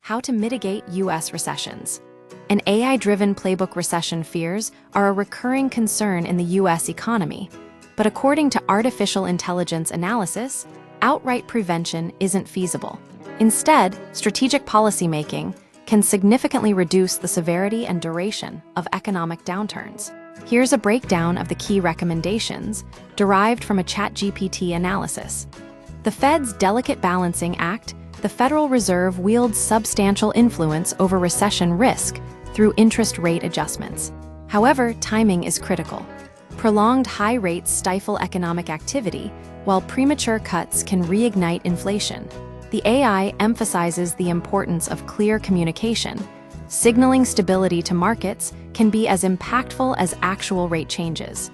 How to mitigate U.S. recessions. An AI-driven playbook recession fears are a recurring concern in the U.S. economy. But according to artificial intelligence analysis, outright prevention isn't feasible. Instead, strategic policymaking can significantly reduce the severity and duration of economic downturns. Here's a breakdown of the key recommendations derived from a ChatGPT analysis. The Fed's Delicate Balancing Act. The Federal Reserve wields substantial influence over recession risk through interest rate adjustments. However, timing is critical. Prolonged high rates stifle economic activity, while premature cuts can reignite inflation. The AI emphasizes the importance of clear communication. Signaling stability to markets can be as impactful as actual rate changes.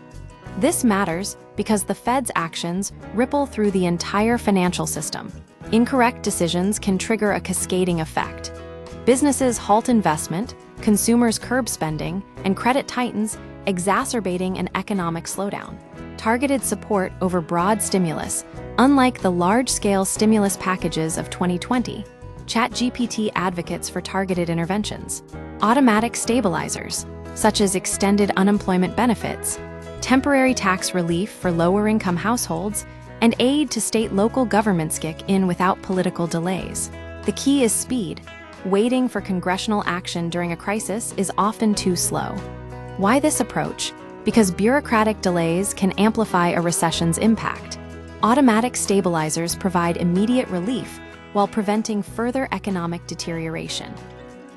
This matters because the Fed's actions ripple through the entire financial system. Incorrect decisions can trigger a cascading effect. Businesses halt investment, consumers curb spending, and credit tightens, exacerbating an economic slowdown. Targeted support over broad stimulus. Unlike the large-scale stimulus packages of 2020, ChatGPT advocates for targeted interventions. Automatic stabilizers, such as extended unemployment benefits, temporary tax relief for lower-income households, and aid to state-local governments kick in without political delays. The key is speed. Waiting for congressional action during a crisis is often too slow. Why this approach? Because bureaucratic delays can amplify a recession's impact. Automatic stabilizers provide immediate relief while preventing further economic deterioration.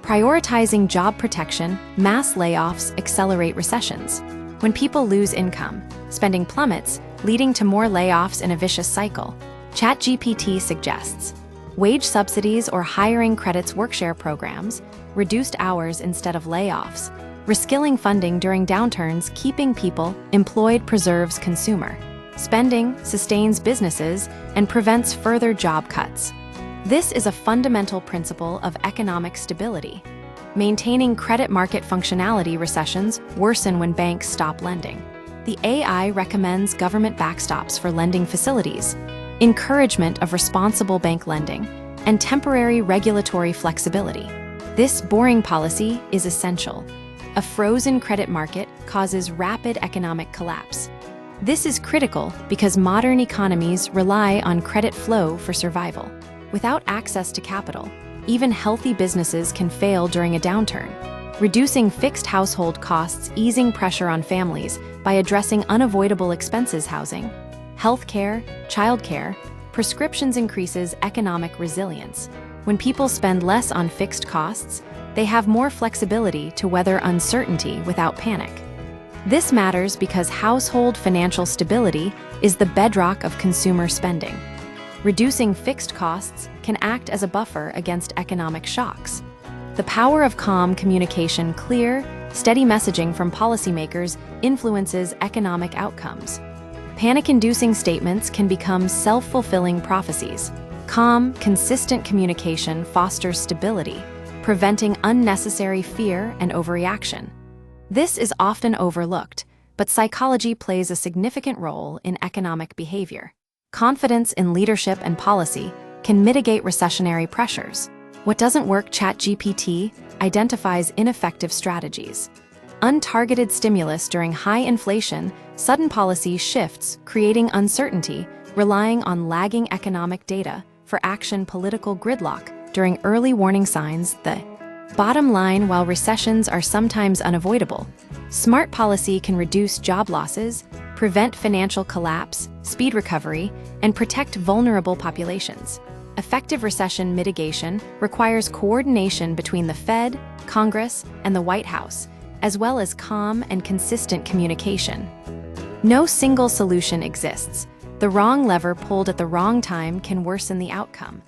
Prioritizing job protection, mass layoffs accelerate recessions. When people lose income, spending plummets, leading to more layoffs in a vicious cycle. ChatGPT suggests wage subsidies or hiring credits workshare programs, reduced hours instead of layoffs, reskilling funding during downturns, keeping people employed preserves consumer spending, sustains businesses, and prevents further job cuts. This is a fundamental principle of economic stability. Maintaining credit market functionality. Recessions worsen when banks stop lending. The AI recommends government backstops for lending facilities, encouragement of responsible bank lending, and temporary regulatory flexibility. This boring policy is essential. A frozen credit market causes rapid economic collapse. This is critical because modern economies rely on credit flow for survival. Without access to capital, even healthy businesses can fail during a downturn. Reducing fixed household costs, easing pressure on families by addressing unavoidable expenses. Housing, healthcare, childcare, prescriptions increases economic resilience. When people spend less on fixed costs, they have more flexibility to weather uncertainty without panic. This matters because household financial stability is the bedrock of consumer spending. Reducing fixed costs can act as a buffer against economic shocks. The power of calm communication, clear, steady messaging from policymakers influences economic outcomes. Panic-inducing statements can become self-fulfilling prophecies. Calm, consistent communication fosters stability, preventing unnecessary fear and overreaction. This is often overlooked, but psychology plays a significant role in economic behavior. Confidence in leadership and policy can mitigate recessionary pressures. What doesn't work? ChatGPT identifies ineffective strategies. Untargeted stimulus during high inflation, sudden policy shifts, creating uncertainty, relying on lagging economic data for action. Political gridlock during early warning signs. The bottom line, while recessions are sometimes unavoidable, smart policy can reduce job losses, prevent financial collapse, speed recovery, and protect vulnerable populations. Effective recession mitigation requires coordination between the Fed, Congress, and the White House, as well as calm and consistent communication. No single solution exists. The wrong lever pulled at the wrong time can worsen the outcome.